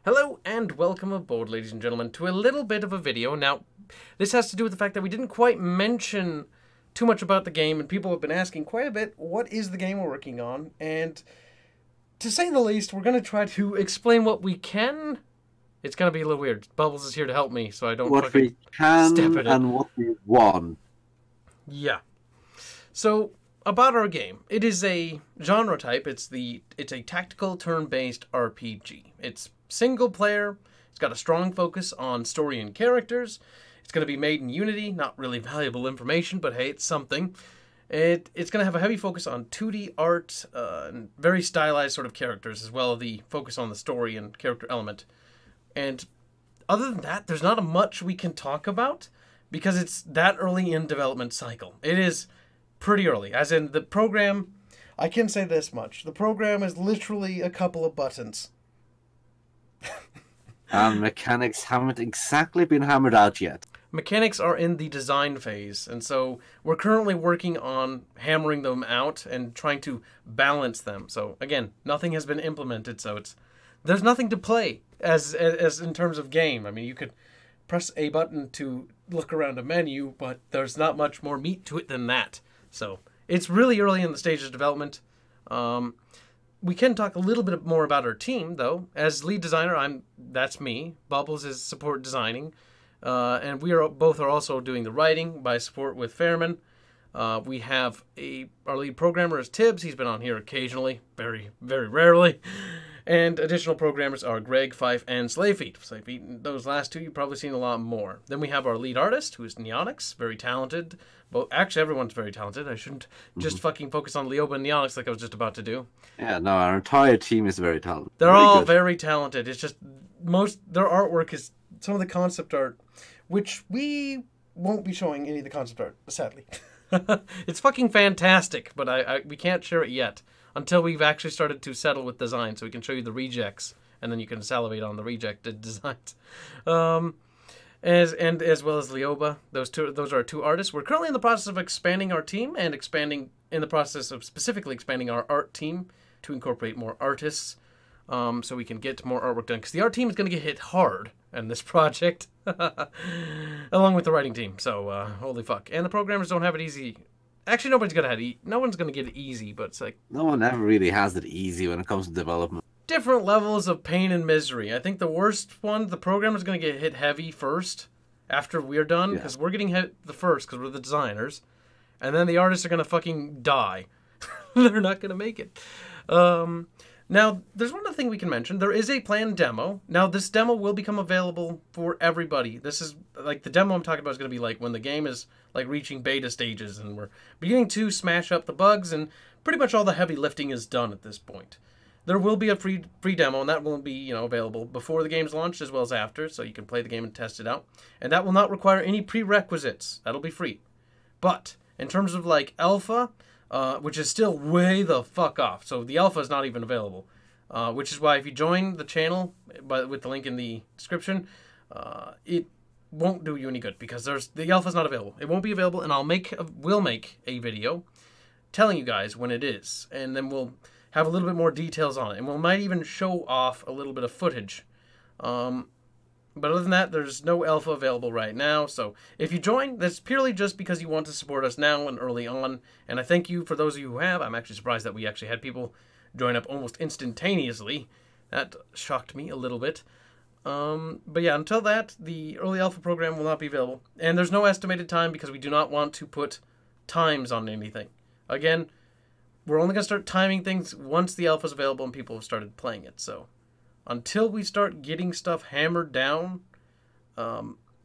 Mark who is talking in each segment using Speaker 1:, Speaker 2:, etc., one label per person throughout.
Speaker 1: Hello and welcome aboard, ladies and gentlemen, to a little bit of a video. Now, this has to do with the fact that we didn't quite mention too much about the game, and people have been asking quite a bit, what is the game we're working on? And to say the least, we're going to try to explain what we can. It's going to be a little weird. Bubbles is here to help me, so I don't
Speaker 2: what we
Speaker 1: step
Speaker 2: can
Speaker 1: in it.
Speaker 2: and what we want.
Speaker 1: Yeah. So, about our game. It is a genre type. It's a tactical turn-based RPG. It's single player. It's got a strong focus on story and characters. It's going to be made in Unity. Not really valuable information, but hey, it's something. It's going to have a heavy focus on 2D art and very stylized sort of characters, as well as the focus on the story and character element. And other than that, there's not much we can talk about because it's that early in development cycle. It is pretty early, as in the program. I can say this much: the program is literally a couple of buttons.
Speaker 2: And mechanics haven't exactly been hammered out yet.
Speaker 1: Mechanics are in the design phase, and so we're currently working on hammering them out and trying to balance them. So again, nothing has been implemented, so there's nothing to play as in terms of game. I mean, you could press a button to look around a menu, but there's not much more meat to it than that. So it's really early in the stage of development. We can talk a little bit more about our team, though. As lead designer, that's me. Bubbles is support designing. And we are both also doing the writing by support with Fairman. We have our lead programmer is Tibbs. He's been on here occasionally, very, very rarely. And additional programmers are Greg, Fife, and Slavefeet. Slavefeet, those last two you've probably seen a lot more. Then we have our lead artist, who is Neonix, very talented. Well, actually, everyone's very talented. I shouldn't just fucking focus on Leoba and Neonix like I was just about to do.
Speaker 2: Yeah, no, our entire team is very talented.
Speaker 1: They're all very talented. It's just their artwork is some of the concept art, which we won't be showing any of the concept art, sadly. It's fucking fantastic, but we can't share it yet until we've actually started to settle with design, so we can show you the rejects, and then you can salivate on the rejected designs. As well as Leoba, those are our two artists. We're currently in the process of expanding our team and specifically expanding our art team to incorporate more artists, so we can get more artwork done. Because the art team is going to get hit hard in this project, along with the writing team. So holy fuck! And the programmers don't have it easy. Actually, no one's gonna get it easy, but it's like
Speaker 2: no one ever really has it easy when it comes to development.
Speaker 1: Different levels of pain and misery. I think the worst one, the programmer's going to get hit heavy first after we're done, because we're getting hit the first because we're the designers, and then the artists are going to fucking die. They're not going to make it. Now, there's one other thing we can mention. There is a planned demo. Now, this demo will become available for everybody. This is, like, the demo I'm talking about is going to be, like, when the game is, like, reaching beta stages, and we're beginning to smash up the bugs, and pretty much all the heavy lifting is done at this point. There will be a free demo, and that will be, available before the game's launched as well as after, so you can play the game and test it out. And that will not require any prerequisites. That'll be free. But in terms of like alpha, which is still way the fuck off, so the alpha is not even available. Which is why if you join the channel with the link in the description, it won't do you any good because the alpha is not available. It won't be available, and we'll make a video telling you guys when it is, and then we'll have a little bit more details on it, and we might even show off a little bit of footage. But other than that, there's no alpha available right now, so if you join, that's purely just because you want to support us now and early on, and I thank you for those of you who have. I'm actually surprised that we actually had people join up almost instantaneously. That shocked me a little bit. But yeah, until that, the early alpha program will not be available, and there's no estimated time because we do not want to put times on anything. Again, we're only going to start timing things once the alpha is available and people have started playing it. So until we start getting stuff hammered down,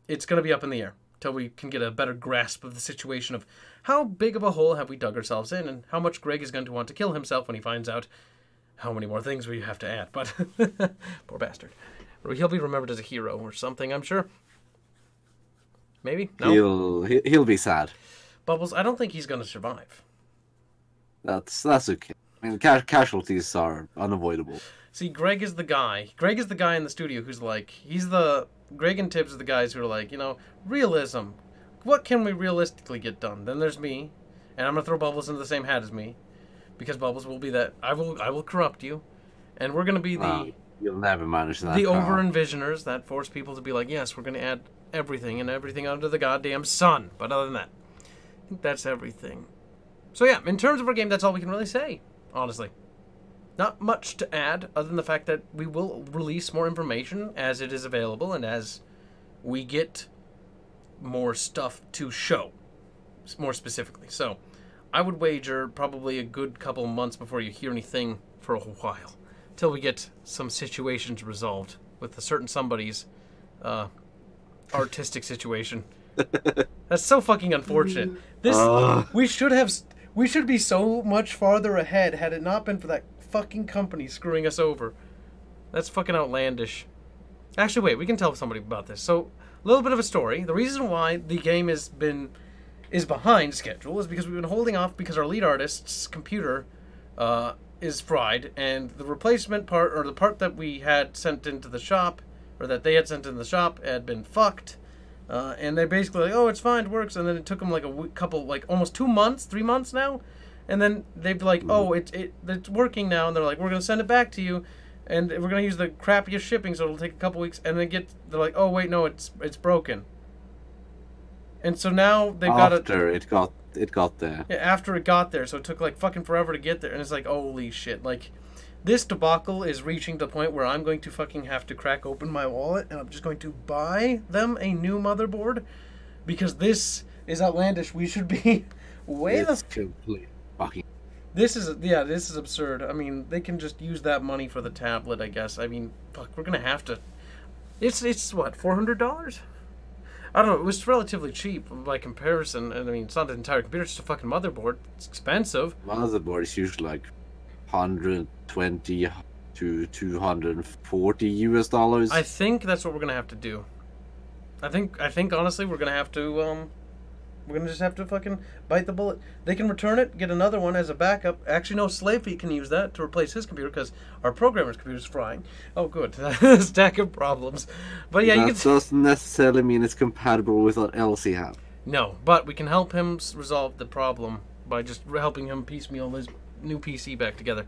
Speaker 1: it's going to be up in the air until we can get a better grasp of the situation of how big of a hole have we dug ourselves in and how much Greg is going to want to kill himself when he finds out how many more things we have to add. But poor bastard. He'll be remembered as a hero or something, I'm sure. Maybe? No?
Speaker 2: He'll be sad.
Speaker 1: Bubbles, I don't think he's going to survive.
Speaker 2: That's okay. I mean, casualties are unavoidable.
Speaker 1: See, Greg is the guy. Greg is the guy in the studio who's like, Greg and Tibbs are the guys who are like, realism. What can we realistically get done? Then there's me, and I'm going to throw Bubbles into the same hat as me, because Bubbles will be that, I will corrupt you, and we're going to be
Speaker 2: You'll never manage that.
Speaker 1: The over-envisioners that force people to be like, yes, we're going to add everything and everything under the goddamn sun. But other than that, I think that's everything. So yeah, in terms of our game, that's all we can really say, honestly. Not much to add, other than the fact that we will release more information as it is available and as we get more stuff to show, more specifically. So, I would wager probably a good couple months before you hear anything for a while, till we get some situations resolved with a certain somebody's artistic situation. That's so fucking unfortunate. This we should be so much farther ahead had it not been for that fucking company screwing us over. That's fucking outlandish. Actually, wait, we can tell somebody about this. So, a little bit of a story. The reason why the game is behind schedule is because we've been holding off because our lead artist's computer is fried, and the replacement part, or the part that we had sent into the shop, or that they had sent into the shop, had been fucked. And they're basically like, oh, it's fine, it works. And then it took them like almost 2 months, 3 months now. And then they'd be like, oh, it's working now. And they're like, we're going to send it back to you. And we're going to use the crappiest shipping, so it'll take a couple weeks. And they're like, oh, wait, no, it's broken. And so now they've got to...
Speaker 2: After it got there.
Speaker 1: Yeah, after it got there. So it took like fucking forever to get there. And it's like, holy shit. Like, this debacle is reaching the point where I'm going to fucking have to crack open my wallet and I'm just going to buy them a new motherboard, because this is outlandish. We should be way
Speaker 2: It's complete fucking...
Speaker 1: This is absurd. I mean, they can just use that money for the tablet, I guess. I mean, fuck, we're gonna have to... It's what, $400? I don't know, it was relatively cheap by comparison. And I mean, it's not an entire computer, it's just a fucking motherboard. It's expensive.
Speaker 2: Motherboard is usually like 120 to 240 US dollars.
Speaker 1: I think that's what we're gonna have to do. I think honestly we're gonna have to we're gonna just have to fucking bite the bullet. They can return it, get another one as a backup. Actually, no, Slavey can use that to replace his computer because our programmer's computer's frying. Oh, good. Stack of problems. But yeah,
Speaker 2: that doesn't necessarily mean it's compatible with what else he has.
Speaker 1: No, but we can help him resolve the problem by just helping him piecemeal his new PC back together.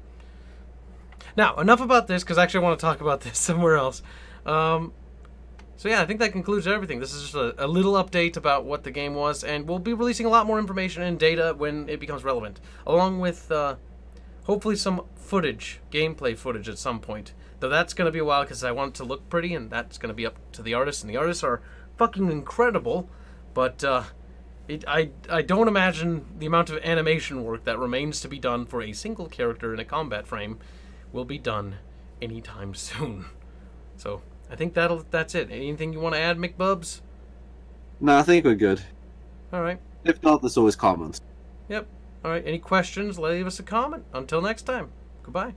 Speaker 1: Now, enough about this, because actually I want to talk about this somewhere else. So yeah, I think that concludes everything. This is just a little update about what the game was, and we'll be releasing a lot more information and data when it becomes relevant, along with hopefully some footage, gameplay footage at some point. Though that's going to be a while because I want it to look pretty, and that's going to be up to the artists, and the artists are fucking incredible, but I don't imagine the amount of animation work that remains to be done for a single character in a combat frame will be done anytime soon. So I think that's it. Anything you want to add, McBubs?
Speaker 2: No, I think we're good.
Speaker 1: Alright.
Speaker 2: If not, there's always comments.
Speaker 1: Yep. Alright, any questions, leave us a comment. Until next time. Goodbye.